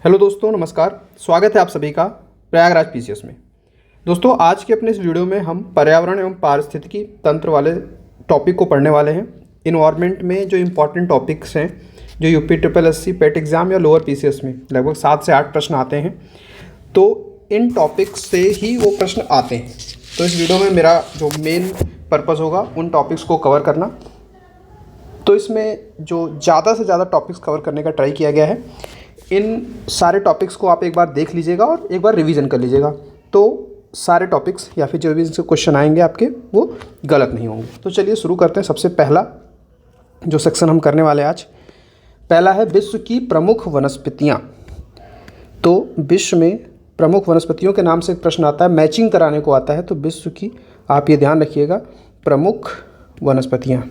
Hello दोस्तों, नमस्कार। स्वागत है आप सभी का प्रयागराज पीसीएस में। दोस्तों, आज के अपने इस वीडियो में हम पर्यावरण एवं पारिस्थितिकी तंत्र वाले टॉपिक को पढ़ने वाले हैं। इन्वायरमेंट में जो इम्पोर्टेंट टॉपिक्स हैं, जो यूपी ट्रिपल एससी पेट एग्जाम या लोअर पीसीएस में लगभग 7 से 8 प्रश्न आते हैं, तो इन टॉपिक्स से ही वो प्रश्न आते हैं। तो इस वीडियो में मेरा जो मेन पर्पज़ होगा उन टॉपिक्स को कवर करना। तो इसमें जो ज़्यादा से ज़्यादा टॉपिक्स कवर करने का ट्राई किया गया है। इन सारे टॉपिक्स को आप एक बार देख लीजिएगा और एक बार रिवीजन कर लीजिएगा, तो सारे टॉपिक्स या फिर जो भी इनसे क्वेश्चन आएंगे आपके वो गलत नहीं होंगे। तो चलिए शुरू करते हैं। सबसे पहला जो सेक्शन हम करने वाले हैं आज, पहला है विश्व की प्रमुख वनस्पतियाँ। तो विश्व में प्रमुख वनस्पतियों के नाम से एक प्रश्न आता है, मैचिंग कराने को आता है। तो विश्व की, आप ये ध्यान रखिएगा, प्रमुख वनस्पतियाँ।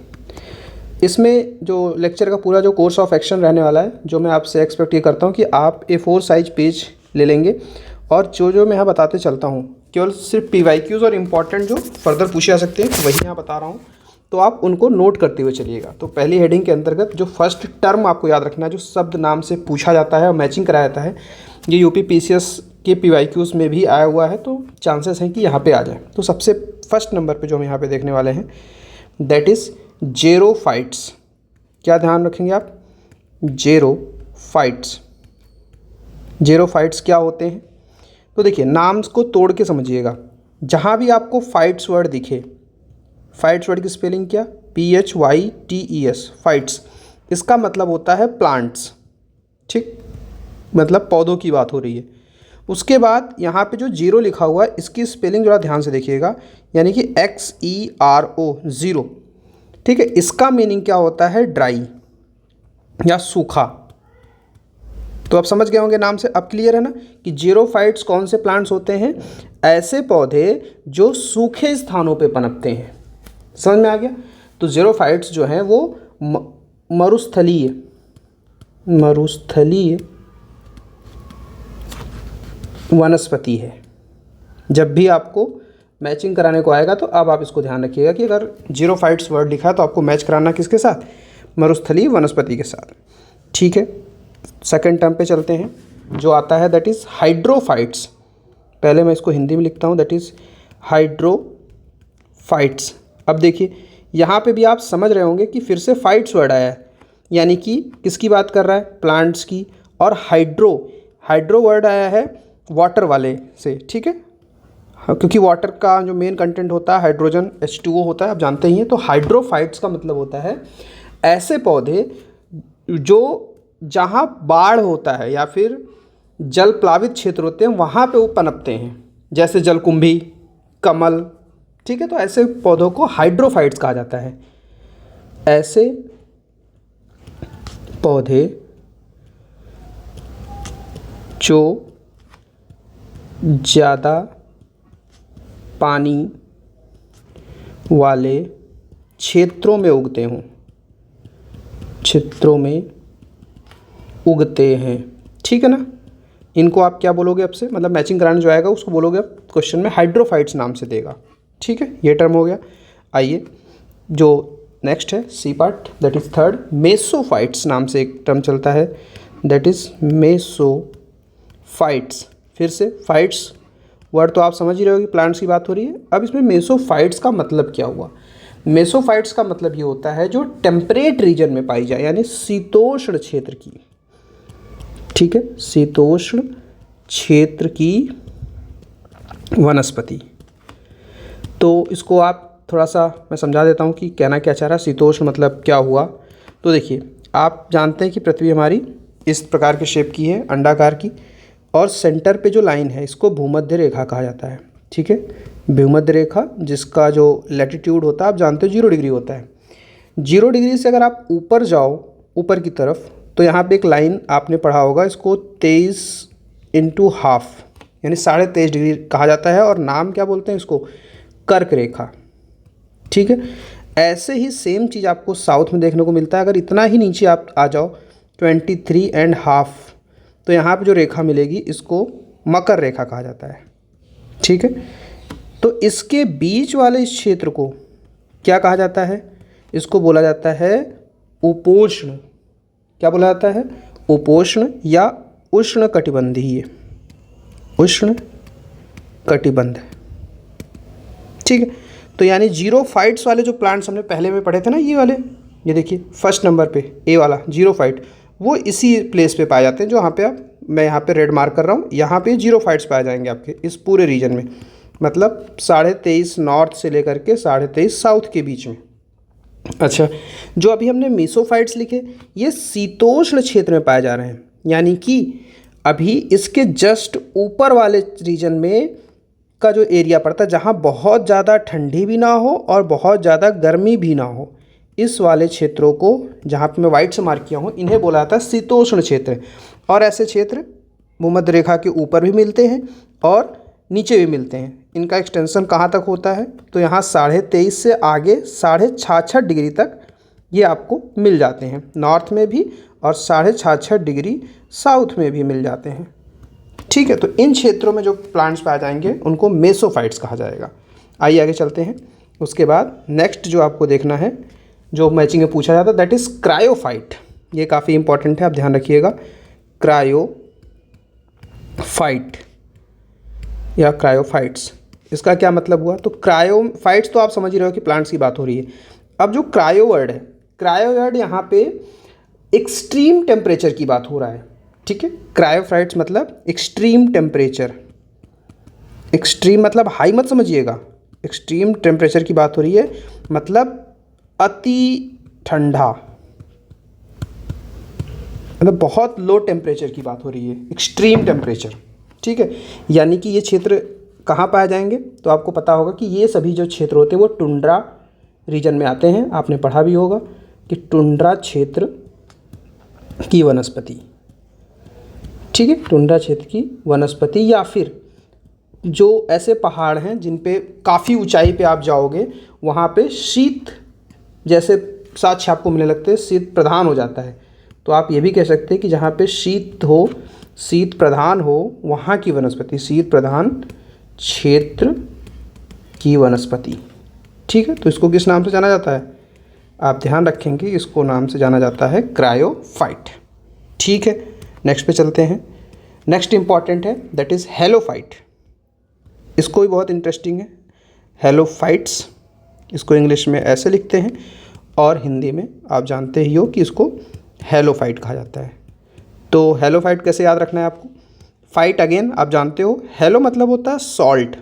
इसमें जो लेक्चर का पूरा जो कोर्स ऑफ एक्शन रहने वाला है, जो मैं आपसे एक्सपेक्ट ये करता हूँ कि आप A4 साइज पेज ले लेंगे और जो मैं यहाँ बताते चलता हूँ, केवल सिर्फ PYQs और इम्पॉर्टेंट जो फर्दर पूछे जा सकते हैं वही यहाँ बता रहा हूँ, तो आप उनको नोट करते हुए चलिएगा। तो पहली हेडिंग के अंतर्गत जो फर्स्ट टर्म आपको याद रखना है, जो शब्द नाम से पूछा जाता है और मैचिंग कराया जाता है, ये UP PCS के PYQs में भी आया हुआ है, तो चांसेस हैं कि यहाँ पर आ जाए। तो सबसे फर्स्ट नंबर पर जो हम यहाँ पर देखने वाले हैं, दैट इज़ जेरोफाइट्स। क्या ध्यान रखेंगे आप? जेरोफाइट्स। जेरोफाइट्स क्या होते हैं? तो देखिए, नाम को तोड़ के समझिएगा। जहाँ भी आपको फाइट्स वर्ड दिखे, फाइट्स वर्ड की स्पेलिंग क्या? PHYTES, fights. इसका मतलब होता है प्लांट्स, ठीक, मतलब पौधों की बात हो रही है। उसके बाद यहाँ पे जो जीरो लिखा हुआ है, इसकी स्पेलिंग जरा ध्यान से देखिएगा, यानी कि XERO, ज़ीरो, ठीक है। इसका मीनिंग क्या होता है? ड्राई या सूखा। तो आप समझ गए होंगे नाम से। अब क्लियर है ना कि जीरोफाइट्स कौन से प्लांट्स होते हैं? ऐसे पौधे जो सूखे स्थानों पे पनपते हैं। समझ में आ गया? तो जीरोफाइट्स जो हैं वो मरुस्थलीय वनस्पति है। जब भी आपको मैचिंग कराने को आएगा तो अब आप इसको ध्यान रखिएगा कि अगर जीरोफाइट्स वर्ड लिखा है तो आपको मैच कराना किसके साथ? मरुस्थलीय वनस्पति के साथ, ठीक है। सेकंड टर्म पे चलते हैं, जो आता है दैट इज़ हाइड्रोफाइट्स। पहले मैं इसको हिंदी में लिखता हूँ, दैट इज़ हाइड्रोफाइट्स। अब देखिए, यहाँ पे भी आप समझ रहे होंगे कि फिर से फाइट्स वर्ड आया है, यानी कि किसकी बात कर रहा है? प्लांट्स की। और हाइड्रो वर्ड आया है वाटर वाले से, ठीक है, क्योंकि वाटर का जो मेन कंटेंट होता है हाइड्रोजन, H2O होता है, आप जानते ही हैं। तो हाइड्रोफाइट्स का मतलब होता है ऐसे पौधे जो जहाँ बाढ़ होता है या फिर जल प्लावित क्षेत्र होते हैं वहाँ पे वो पनपते हैं, जैसे जलकुंभी, कमल, ठीक है। तो ऐसे पौधों को हाइड्रोफाइट्स कहा जाता है। ऐसे पौधे जो ज़्यादा पानी वाले क्षेत्रों में उगते हैं, ठीक है ना। इनको आप क्या बोलोगे? अब से मतलब मैचिंग कराने जो आएगा उसको बोलोगे आप क्वेश्चन में हाइड्रोफाइट्स नाम से देगा, ठीक है। ये टर्म हो गया। आइए, जो नेक्स्ट है C part, that is third, mesophytes नाम से एक टर्म चलता है, दैट इज़ मेसोफाइट्स। फिर से फाइट्स वर्ड तो आप समझ ही रहे हो कि प्लांट्स की बात हो रही है। अब इसमें मेसोफाइट्स का मतलब क्या हुआ? मेसोफाइट्स का मतलब ये होता है जो टेम्परेट रीजन में पाई जाए, यानी शीतोष्ण क्षेत्र की, ठीक है, शीतोष्ण क्षेत्र की वनस्पति। तो इसको आप थोड़ा सा मैं समझा देता हूँ कि कहना क्या चाह रहा है, शीतोष्ण मतलब क्या हुआ। तो देखिए, आप जानते हैं कि पृथ्वी हमारी इस प्रकार के शेप की है, अंडाकार की, और सेंटर पे जो लाइन है इसको भूमध्य रेखा कहा जाता है, ठीक है। भूमध्य रेखा, जिसका जो लैटिट्यूड होता है आप जानते हो 0 डिग्री होता है। 0 डिग्री से अगर आप ऊपर जाओ, ऊपर की तरफ, तो यहाँ पे एक लाइन आपने पढ़ा होगा, इसको 23 × ½ यानी 23.5 डिग्री कहा जाता है, और नाम क्या बोलते हैं इसको? कर्क रेखा, ठीक है। ऐसे ही सेम चीज़ आपको साउथ में देखने को मिलता है। अगर इतना ही नीचे आप आ जाओ 23.5, तो यहाँ पे जो रेखा मिलेगी इसको मकर रेखा कहा जाता है, ठीक है। तो इसके बीच वाले इस क्षेत्र को क्या कहा जाता है? इसको बोला जाता है उपोष्ण। क्या बोला जाता है? उपोष्ण या उष्ण कटिबंधीय, उष्ण कटिबंध। ठीक है, तो यानी जीरोफाइट्स वाले जो प्लांट्स हमने पहले में पढ़े थे ना, ये वाले, ये देखिए फर्स्ट नंबर पे ए वाला जीरोफाइट, वो इसी प्लेस पे पाए जाते हैं जो यहाँ पे मैं यहाँ पे रेड मार्क कर रहा हूँ। यहाँ पे जीरोफाइट्स पाए जाएंगे आपके इस पूरे रीजन में, मतलब 23.5 नॉर्थ से लेकर के 23.5 साउथ के बीच में। अच्छा, जो अभी हमने मीसोफाइट्स लिखे, ये शीतोष्ण क्षेत्र में पाए जा रहे हैं, यानी कि अभी इसके जस्ट ऊपर वाले रीजन में का जो एरिया पड़ता है, जहाँ बहुत ज़्यादा ठंडी भी ना हो और बहुत ज़्यादा गर्मी भी ना हो, इस वाले क्षेत्रों को, जहाँ पे मैं वाइट से मार्क किया हूँ, इन्हें बोला जाता है शीतोष्ण क्षेत्र। और ऐसे क्षेत्र भूमध्य रेखा के ऊपर भी मिलते हैं और नीचे भी मिलते हैं। इनका एक्सटेंशन कहाँ तक होता है, तो यहाँ 23.5 से आगे 66.5 डिग्री तक ये आपको मिल जाते हैं, नॉर्थ में भी, और 66.5 डिग्री साउथ में भी मिल जाते हैं। ठीक है, तो इन क्षेत्रों में जो प्लांट्स पाए जाएंगे उनको मेसोफाइट्स कहा जाएगा। आइए आगे चलते हैं। उसके बाद नेक्स्ट जो आपको देखना है, जो मैचिंग में पूछा जाता है, दैट इज़ क्रायोफाइट। ये काफ़ी इंपॉर्टेंट है, आप ध्यान रखिएगा। क्रायोफाइट या क्रायोफाइट्स, इसका क्या मतलब हुआ? तो क्रायोफाइट्स तो आप समझ ही रहे हो कि प्लांट्स की बात हो रही है। अब जो क्रायो वर्ड है, क्रायो वर्ड यहाँ पे एक्सट्रीम टेम्परेचर की बात हो रहा है। ठीक है, क्रायोफाइट्स मतलब एक्सट्रीम टेम्परेचर, एक्सट्रीम मतलब हाई मत समझिएगा, एक्सट्रीम टेम्परेचर की बात हो रही है, मतलब अति ठंडा, मतलब बहुत लो टेम्परेचर की बात हो रही है, एक्सट्रीम टेम्परेचर। ठीक है, यानी कि ये क्षेत्र कहाँ पाए जाएंगे, तो आपको पता होगा कि ये सभी जो क्षेत्र होते हैं वो टुंड्रा रीजन में आते हैं। आपने पढ़ा भी होगा कि टुंड्रा क्षेत्र की वनस्पति, ठीक है, टुंड्रा क्षेत्र की वनस्पति, या फिर जो ऐसे पहाड़ हैं जिन पे काफ़ी ऊंचाई पे आप जाओगे, वहाँ पे शीत जैसे साक्ष्य आपको मिलने लगते हैं, शीत प्रधान हो जाता है। तो आप ये भी कह सकते हैं कि जहाँ पे शीत हो, शीत प्रधान हो, वहाँ की वनस्पति, शीत प्रधान क्षेत्र की वनस्पति। ठीक है, तो इसको किस नाम से जाना जाता है? आप ध्यान रखेंगे, इसको नाम से जाना जाता है क्रायोफाइट। ठीक है, नेक्स्ट पे चलते हैं। नेक्स्ट इंपॉर्टेंट है, दैट इज़ हेलोफाइट। इसको भी बहुत इंटरेस्टिंग है। हेलोफाइट्स, इसको इंग्लिश में ऐसे लिखते हैं और हिंदी में आप जानते ही हो कि इसको हेलोफाइट कहा जाता है। तो हेलोफाइट कैसे याद रखना है आपको? फाइट अगेन आप जानते हो, हेलो मतलब होता है सॉल्ट,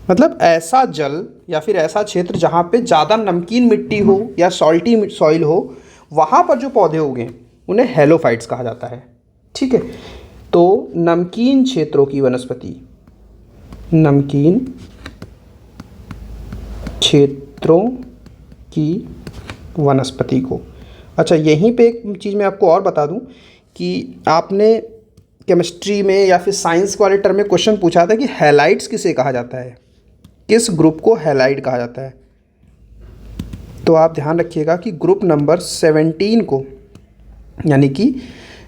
मतलब ऐसा जल या फिर ऐसा क्षेत्र जहाँ पे ज़्यादा नमकीन मिट्टी हो या सॉल्टी सॉइल हो, वहाँ पर जो पौधे उगें उन्हें हेलोफाइट्स कहा जाता है। ठीक है, तो नमकीन क्षेत्रों की वनस्पति, नमकीन क्षेत्रों की वनस्पति को। अच्छा, यहीं पे एक चीज़ मैं आपको और बता दूं कि आपने केमिस्ट्री में या फिर साइंस वाले टर्म में क्वेश्चन पूछा था कि हैलाइड्स किसे कहा जाता है, किस ग्रुप को हैलाइड कहा जाता है। तो आप ध्यान रखिएगा कि ग्रुप नंबर 17 को, यानी कि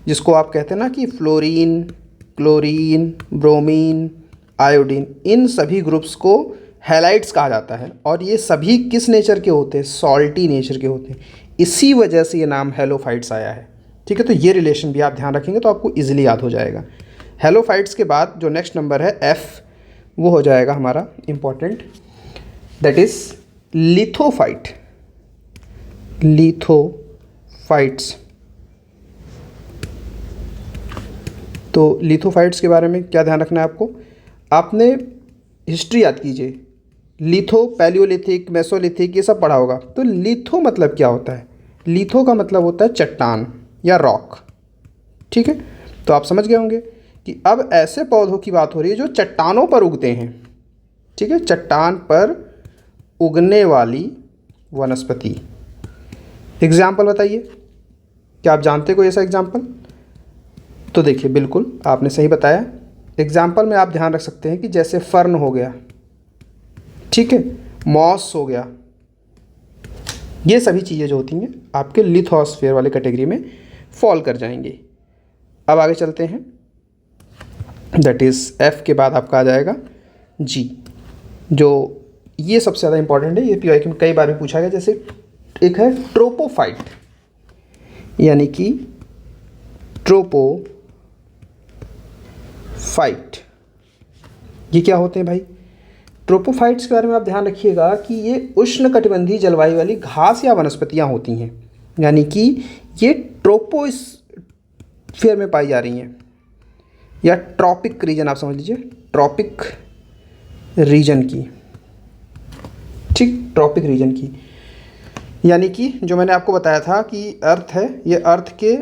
जिसको आप कहते हैं ना कि फ्लोरीन, क्लोरीन, ब्रोमीन, आयोडीन, इन सभी ग्रुप्स को हैलाइड्स कहा जाता है। और ये सभी किस नेचर के होते हैं? सॉल्टी नेचर के होते हैं। इसी वजह से ये नाम हेलोफाइट्स आया है। ठीक है, तो ये रिलेशन भी आप ध्यान रखेंगे तो आपको इजीली याद हो जाएगा। हेलोफाइट्स के बाद जो नेक्स्ट नंबर है एफ, वो हो जाएगा हमारा इम्पॉर्टेंट, दैट इज़ लिथोफाइट। लिथोफाइट्स, तो लिथोफाइट्स के बारे में क्या ध्यान रखना है आपको? आपने हिस्ट्री याद कीजिए, लिथो, पैलियोलिथिक, मेसोलिथिक, ये सब पढ़ा होगा। तो लिथो मतलब क्या होता है? लिथो का मतलब होता है चट्टान या रॉक। ठीक है, तो आप समझ गए होंगे कि अब ऐसे पौधों की बात हो रही है जो चट्टानों पर उगते हैं। ठीक है, चट्टान पर उगने वाली वनस्पति। एग्जाम्पल बताइए, क्या आप जानते कोई ऐसा एग्जाम्पल? तो देखिए, बिल्कुल आपने सही बताया। एग्जाम्पल में आप ध्यान रख सकते हैं कि जैसे फर्न हो गया, ठीक है, मॉस हो गया, ये सभी चीज़ें जो होती हैं आपके लिथोस्फीयर वाले कैटेगरी में फॉल कर जाएंगे। अब आगे चलते हैं, दैट इज़ एफ के बाद आपका आ जाएगा जी, जो ये सबसे ज़्यादा इंपॉर्टेंट है। ये पीवाईक्यू में कई बार भी पूछा गया। जैसे एक है ट्रोपोफाइट, यानी कि ट्रोपोफाइट, ट्रोपोफाइट, ये क्या होते हैं भाई? ट्रोपोफाइट्स के बारे में आप ध्यान रखिएगा कि ये उष्णकटिबंधीय जलवायु वाली घास या वनस्पतियां होती हैं, यानी कि ये ट्रोपोस्फीयर में पाई जा रही हैं, या ट्रॉपिक रीजन आप समझ लीजिए, ट्रॉपिक रीजन की, ठीक, ट्रॉपिक रीजन की। यानी कि जो मैंने आपको बताया था कि अर्थ है, ये अर्थ के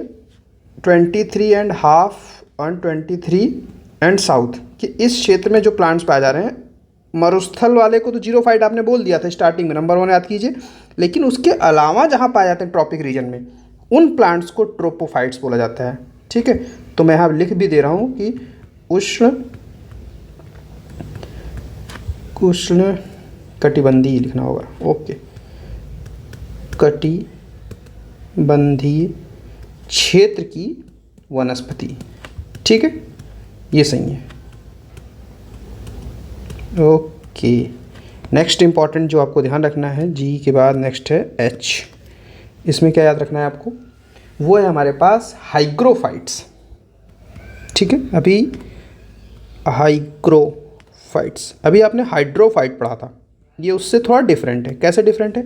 23.5 और 23 एंड साउथ कि इस क्षेत्र में जो प्लांट्स पाए जा रहे हैं, मरुस्थल वाले को तो जीरोफाइट आपने बोल दिया था स्टार्टिंग में, नंबर 1 याद कीजिए, लेकिन उसके अलावा जहाँ पाए जाते हैं ट्रॉपिक रीजन में, उन प्लांट्स को ट्रोपोफाइट्स बोला जाता है। ठीक है, तो मैं यहाँ लिख भी दे रहा हूँ कि उष्ण कटिबंधीय लिखना होगा, ओके, कटिबंधीय क्षेत्र की वनस्पति। ठीक है, ये सही है। ओके, नेक्स्ट इंपॉर्टेंट जो आपको ध्यान रखना है, जी के बाद नेक्स्ट है एच। इसमें क्या याद रखना है आपको? वो है हमारे पास हाइग्रोफाइट्स। ठीक है, अभी हाइग्रोफाइट्स, अभी आपने हाइड्रोफाइट पढ़ा था, ये उससे थोड़ा डिफरेंट है। कैसे डिफरेंट है?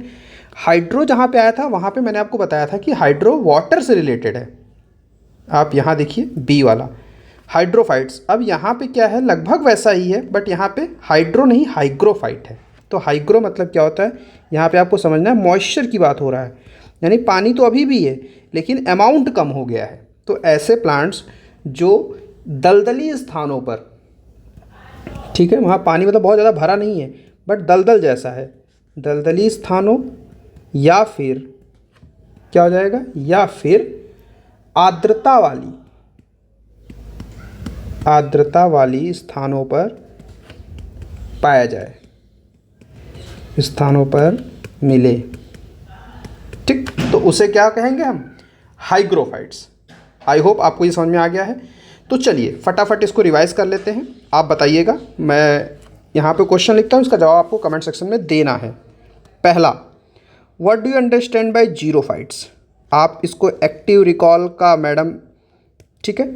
हाइड्रो जहाँ पे आया था वहाँ पे मैंने आपको बताया था कि हाइड्रो वाटर से रिलेटेड है। आप यहाँ देखिए बी वाला हाइड्रोफाइट्स। अब यहाँ पे क्या है, लगभग वैसा ही है, बट यहाँ पे हाइड्रो नहीं हाइग्रोफाइट है। तो हाइग्रो मतलब क्या होता है, यहाँ पे आपको समझना है मॉइस्चर की बात हो रहा है, यानी पानी तो अभी भी है लेकिन अमाउंट कम हो गया है। तो ऐसे प्लांट्स जो दलदली स्थानों पर, ठीक है, वहाँ पानी मतलब बहुत ज़्यादा भरा नहीं है बट दलदल जैसा है, दलदली स्थानों या फिर क्या हो जाएगा, या फिर आर्द्रता वाली स्थानों पर पाया जाए, स्थानों पर मिले, ठीक, तो उसे क्या कहेंगे हम? हाइग्रोफाइट्स। आई होप आपको ये समझ में आ गया है। तो चलिए फटाफट इसको रिवाइज कर लेते हैं। आप बताइएगा, मैं यहाँ पे क्वेश्चन लिखता हूँ, इसका जवाब आपको कमेंट सेक्शन में देना है। पहला, what do you understand by xerophytes? आप इसको एक्टिव रिकॉल का मैडम, ठीक है,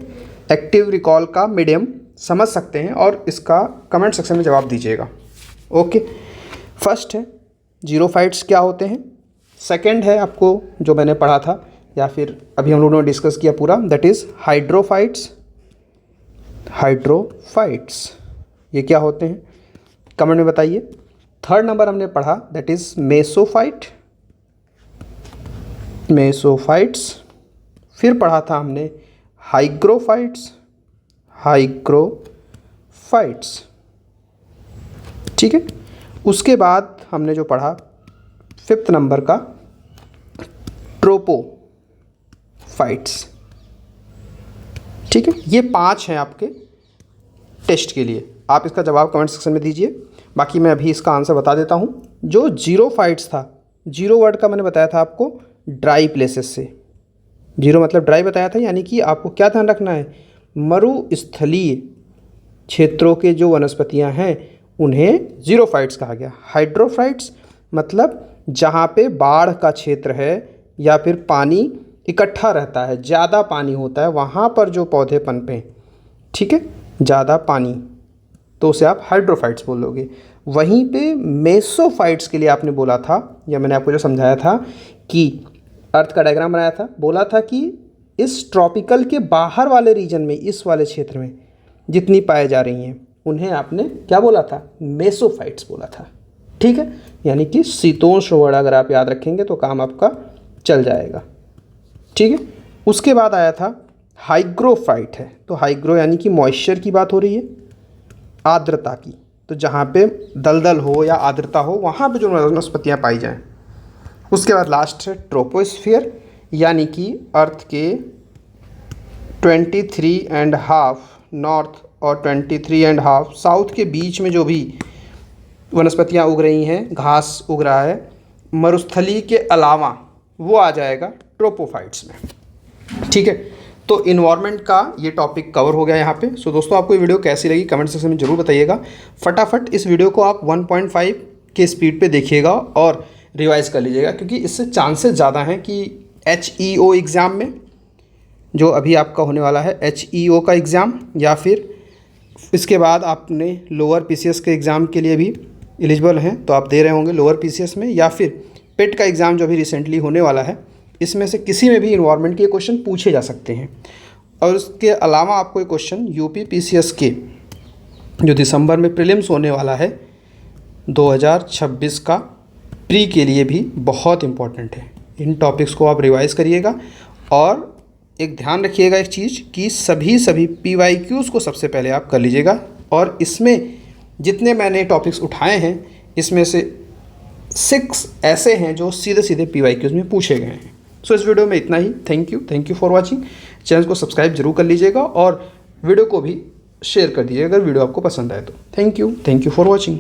एक्टिव रिकॉल का मीडियम समझ सकते हैं और इसका कमेंट सेक्शन में जवाब दीजिएगा। ओके, फर्स्ट है जीरोफाइट्स क्या होते हैं। सेकंड है आपको जो मैंने पढ़ा था या फिर अभी हम लोगों ने डिस्कस किया पूरा, दैट इज़ हाइड्रोफाइट्स। हाइड्रोफाइट्स ये क्या होते हैं, कमेंट में बताइए। थर्ड नंबर हमने पढ़ा दैट इज़ मेसोफाइट, मेसोफाइट्स। फिर पढ़ा था हमने हाइग्रोफाइट्स, हाइग्रोफाइट्स, ठीक है। उसके बाद हमने जो पढ़ा फिफ्थ नंबर का ट्रोपोफाइट्स, ठीक है। ये 5 हैं आपके टेस्ट के लिए। आप इसका जवाब कमेंट सेक्शन में दीजिए। बाकी मैं अभी इसका आंसर बता देता हूँ। जो जीरोफाइट्स था, जीरो वर्ड का मैंने बताया था आपको ड्राई प्लेसेस से, जीरो मतलब ड्राई बताया था, यानी कि आपको क्या ध्यान रखना है, मरुस्थलीय क्षेत्रों के जो वनस्पतियां हैं उन्हें जीरोफाइट्स कहा गया। हाइड्रोफाइट्स मतलब जहाँ पे बाढ़ का क्षेत्र है या फिर पानी इकट्ठा रहता है, ज़्यादा पानी होता है, वहाँ पर जो पौधे पनपें, ठीक है, ज़्यादा पानी, तो उसे आप हाइड्रोफाइट्स बोलोगे। वहीं पे मेसोफाइट्स के लिए आपने बोला था, या मैंने आपको जो समझाया था कि अर्थ का डायग्राम बनाया था, बोला था कि इस ट्रॉपिकल के बाहर वाले रीजन में, इस वाले क्षेत्र में जितनी पाए जा रही हैं उन्हें आपने क्या बोला था, मेसोफाइट्स बोला था, ठीक है। यानी कि शीतोष्ण वर्ड अगर आप याद रखेंगे तो काम आपका चल जाएगा, ठीक है। उसके बाद आया था हाइग्रोफाइट है, तो हाइग्रो यानी कि मॉइस्चर की बात हो रही है, आर्द्रता की, तो जहाँ पे दलदल हो या आर्द्रता हो वहाँ पे जो वनस्पतियाँ पाई जाएं। उसके बाद लास्ट है ट्रोपोस्फीयर, यानी कि अर्थ के 23.5 नॉर्थ और 23.5 साउथ के बीच में जो भी वनस्पतियाँ उग रही हैं, घास उग रहा है, मरुस्थली के अलावा वो आ जाएगा ट्रोपोफाइट्स में, ठीक है। तो इन्वायरमेंट का ये टॉपिक कवर हो गया यहाँ पे। सो दोस्तों, आपको ये वीडियो कैसी लगी कमेंट सेक्शन में ज़रूर बताइएगा। फटाफट इस वीडियो को आप 1.5 के स्पीड पे देखिएगा और रिवाइज़ कर लीजिएगा, क्योंकि इससे चांसेस ज़्यादा हैं कि HEO एग्ज़ाम में जो अभी आपका होने वाला है, HEO का एग्ज़ाम, या फिर इसके बाद आपने लोअर पीसीएस के एग्ज़ाम के लिए भी एलिजिबल हैं तो आप दे रहे होंगे लोअर पीसीएस में, या फिर पेट का एग्ज़ाम जो भी रिसेंटली होने वाला है, इसमें से किसी में भी इन्वायरमेंट के क्वेश्चन पूछे जा सकते हैं। और उसके अलावा आपको ये क्वेश्चन यूपी पीसीएस के जो दिसंबर में प्रीलिम्स होने वाला है 2026 का प्री के लिए भी बहुत इम्पॉर्टेंट है। इन टॉपिक्स को आप रिवाइज़ करिएगा और एक ध्यान रखिएगा एक चीज़ कि सभी PYQs को सबसे पहले आप कर लीजिएगा। और इसमें जितने मैंने टॉपिक्स उठाए हैं इसमें से 6 ऐसे हैं जो सीधे सीधे PYQs में पूछे गए हैं। सो इस वीडियो में इतना ही। Thank you for watching. Channel को सब्सक्राइब जरूर कर लीजिएगा और वीडियो को भी शेयर कर दीजिएगा अगर वीडियो आपको पसंद आए तो। Thank you for watching.